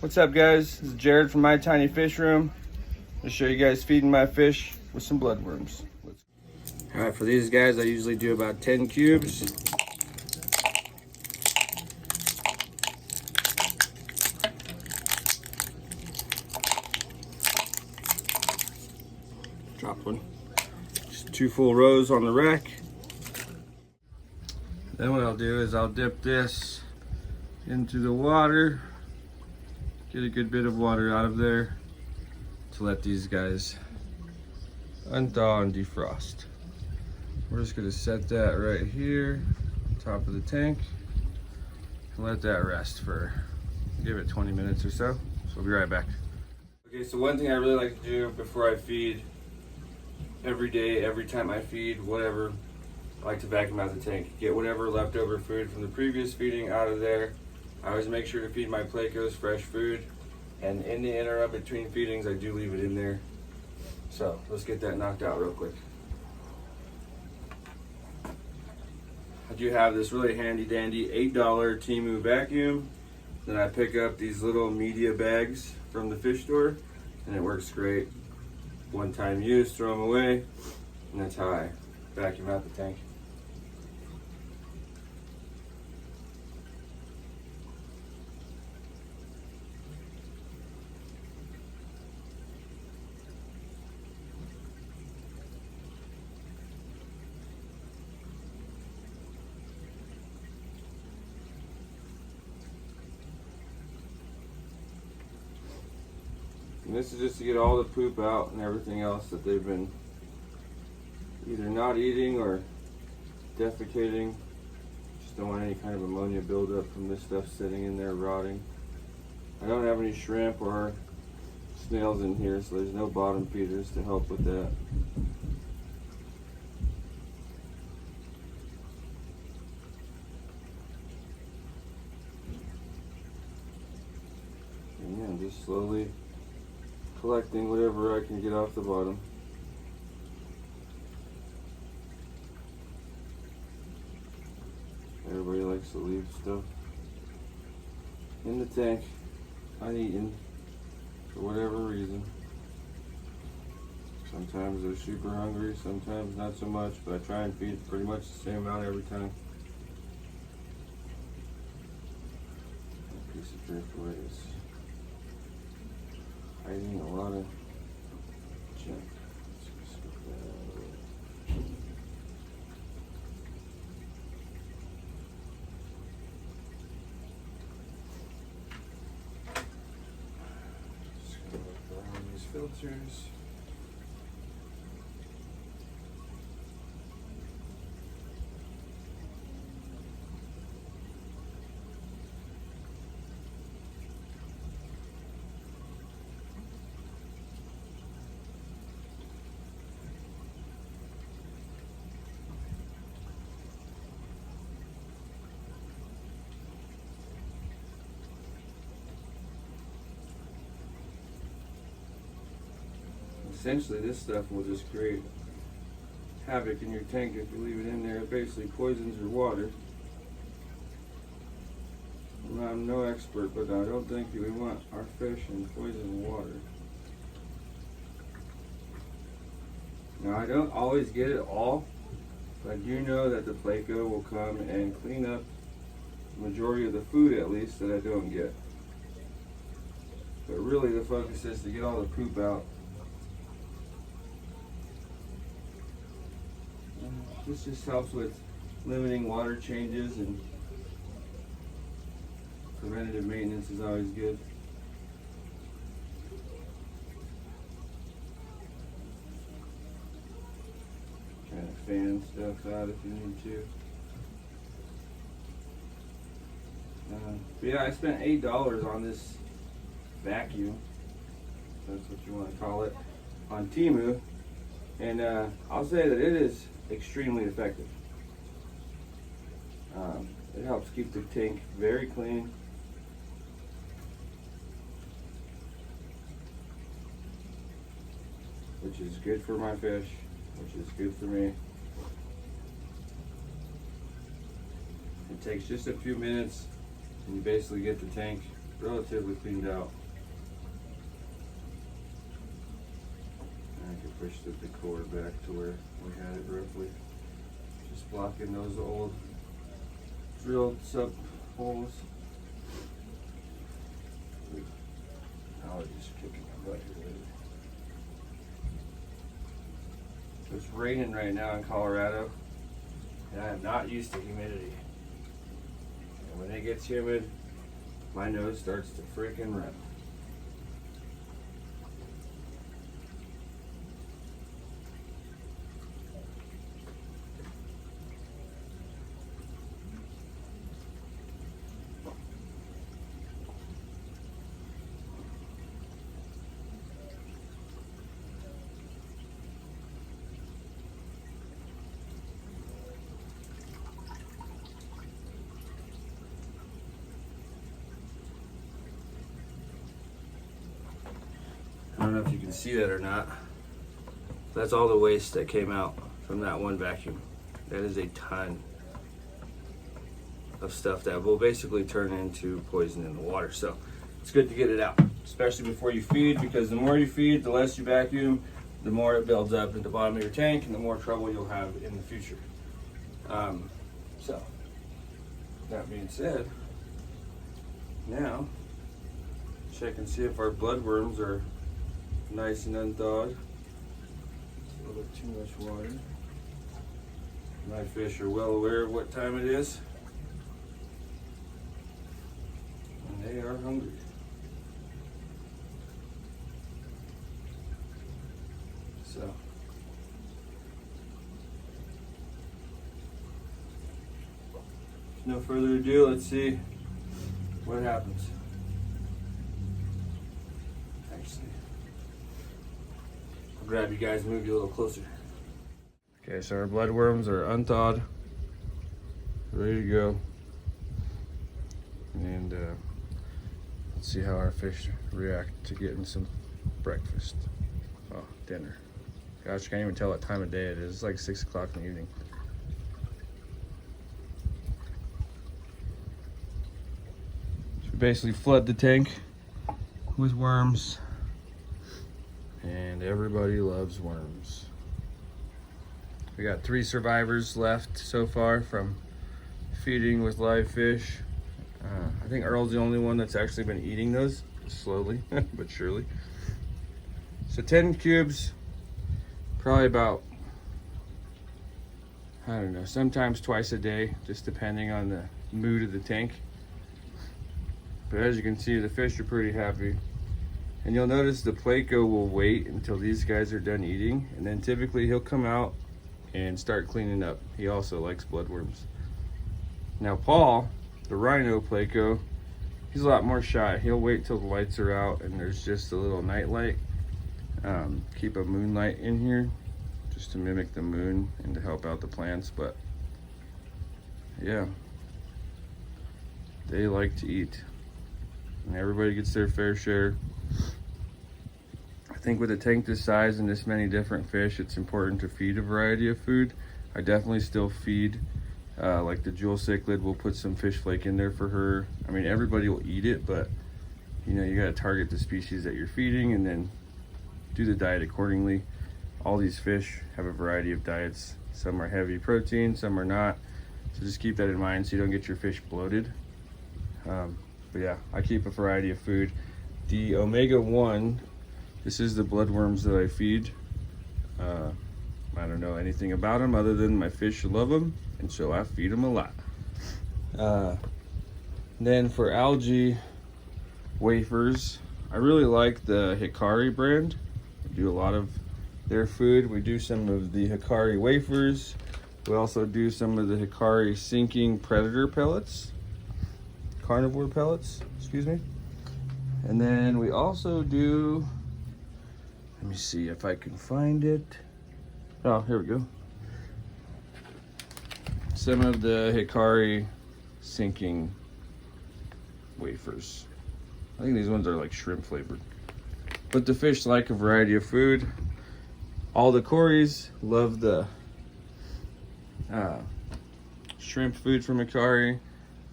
What's up, guys? This is Jared from My Tiny Fish Room. I'll show you guys feeding my fish with some bloodworms. All right, for these guys, I usually do about 10 cubes. Drop one. Just 2 full rows on the rack. Then what I'll do is I'll dip this into the water. Get a good bit of water out of there to let these guys unthaw and defrost. We're just gonna set that right here on top of the tank and let that rest for, give it 20 minutes or so. So we'll be right back. Okay, so one thing I really like to do before I feed, every day, every time I feed, whatever, I like to vacuum out the tank. Get whatever leftover food from the previous feeding out of there. I always make sure to feed my Plecos fresh food, and in the interim between feedings, I do leave it in there. So let's get that knocked out real quick. I do have this really handy dandy $8 Temu vacuum. Then I pick up these little media bags from the fish store, and it works great. One-time use, throw them away, and that's how I vacuum out the tank. And this is just to get all the poop out and everything else that they've been either not eating or defecating. Just don't want any kind of ammonia buildup from this stuff sitting in there rotting. I don't have any shrimp or snails in here, so there's no bottom feeders to help with that. And yeah, just slowly collecting whatever I can get off the bottom. Everybody likes to leave stuff in the tank uneaten for whatever reason. Sometimes they're super hungry, sometimes not so much, but I try and feed pretty much the same amount every time. That piece of driftwood is hiding a lot of junk. Just gonna look around these filters. Essentially, this stuff will just create havoc in your tank if you leave it in there. It basically poisons your water. I'm no expert, but I don't think we want our fish in poisoned water. Now, I don't always get it all, but I do know that the Pleco will come and clean up the majority of the food, at least, that I don't get. But really, the focus is to get all the poop out. This just helps with limiting water changes, and preventative maintenance is always good. Trying to fan stuff out if you need to. But yeah, I spent $8 on this vacuum, if that's what you want to call it, on Temu, and I'll say that it is extremely effective. It helps keep the tank very clean. Which is good for my fish, which is good for me. It takes just a few minutes and you basically get the tank relatively cleaned out. And I can push the decor back to where we had it roughly. Just blocking those old drilled sub holes. Allergies kicking my butt here lately. It's raining right now in Colorado, and I am not used to humidity. And when it gets humid, my nose starts to freaking run. I don't know if you can see that or not. That's all the waste that came out from that one vacuum. That is a ton of stuff that will basically turn into poison in the water. So it's good to get it out, especially before you feed, because the more you feed, the less you vacuum, the more it builds up at the bottom of your tank, and the more trouble you'll have in the future. So that being said, now check and see if our bloodworms are nice and unthawed. A little bit too much water. My fish are well aware of what time it is, and they are hungry. So no further ado, let's see what happens. I'll grab you guys and move you a little closer. Okay, so our bloodworms are unthawed, ready to go. And let's see how our fish react to getting some breakfast. Oh, dinner. Gosh, I can't even tell what time of day it is. It's like 6 o'clock in the evening. So we basically flood the tank with worms. And everybody loves worms. We got 3 survivors left so far from feeding with live fish. I think Earl's the only one that's actually been eating those slowly but surely. So 10 cubes, probably about, I don't know, sometimes twice a day, just depending on the mood of the tank. But as you can see, the fish are pretty happy. And you'll notice the Pleco will wait until these guys are done eating, and then typically he'll come out and start cleaning up. He also likes bloodworms. Now Paul, the Rhino Pleco, he's a lot more shy. He'll wait till the lights are out and there's just a little night light. Keep a moonlight in here just to mimic the moon and to help out the plants. But yeah, they like to eat, and everybody gets their fair share. I think with a tank this size and this many different fish, it's important to feed a variety of food. I definitely still feed, like the jewel cichlid, we'll put some fish flake in there for her. I mean, everybody will eat it, but you know, you gotta target the species that you're feeding and then do the diet accordingly. All these fish have a variety of diets. Some are heavy protein, some are not. So just keep that in mind so you don't get your fish bloated. But yeah, I keep a variety of food. The omega-1, this is the bloodworms that I feed. I don't know anything about them other than my fish love them, and so I feed them a lot. Then for algae wafers, I really like the Hikari brand. We do a lot of their food. We do some of the Hikari wafers. We also do some of the Hikari sinking predator pellets, carnivore pellets, excuse me. And then we also do, let me see if I can find it. Oh, here we go. Some of the Hikari sinking wafers. I think these ones are like shrimp flavored. But the fish like a variety of food. All the Cories love the shrimp food from Hikari,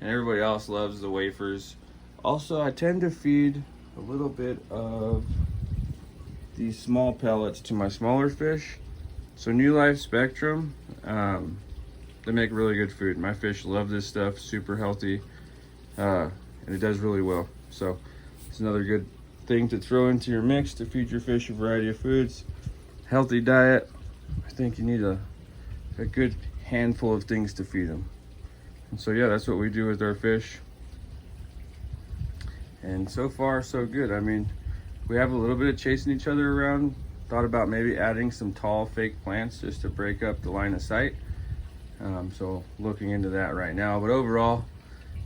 and everybody else loves the wafers. Also, I tend to feed a little bit of these small pellets to my smaller fish. So New Life Spectrum, they make really good food. My fish love this stuff, super healthy, and it does really well. So it's another good thing to throw into your mix to feed your fish a variety of foods. Healthy diet, I think you need a good handful of things to feed them. And so yeah, that's what we do with our fish. And so far, so good. I mean, we have a little bit of chasing each other around. Thought about maybe adding some tall fake plants just to break up the line of sight. So looking into that right now. But overall,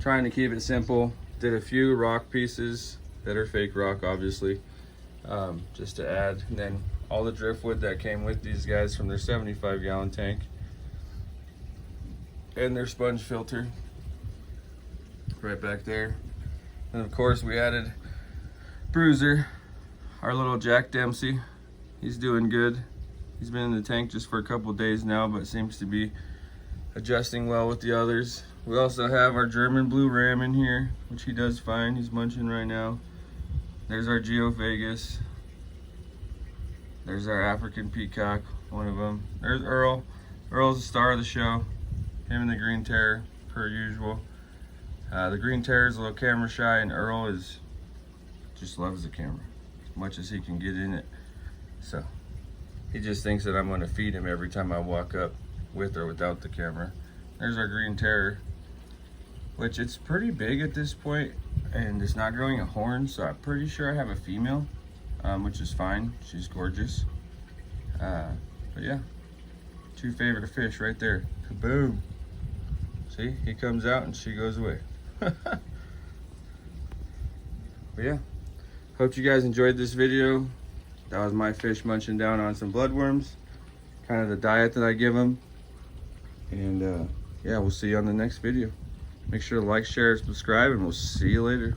trying to keep it simple. Did a few rock pieces that are fake rock, obviously, just to add. And then all the driftwood that came with these guys from their 75-gallon tank. And their sponge filter right back there. And of course we added Bruiser, our little Jack Dempsey. He's doing good. He's been in the tank just for a couple days now, but seems to be adjusting well with the others. We also have our German blue ram in here, which he does fine. He's munching right now. There's our Geophagus. There's our African peacock, one of them. There's Earl. Earl's the star of the show. Him and the Green Terror, per usual. The Green Terror is a little camera shy, and Earl just loves the camera as much as he can get in it. So he just thinks that I'm going to feed him every time I walk up, with or without the camera. There's our Green Terror, which it's pretty big at this point, and it's not growing a horn, so I'm pretty sure I have a female, which is fine. She's gorgeous. But yeah, two favorite fish right there. Kaboom! See, he comes out and she goes away. But yeah, hope you guys enjoyed this video. That was my fish munching down on some bloodworms, kind of the diet that I give them. And yeah, we'll see you on the next video. Make sure to like, share, subscribe, and we'll see you later.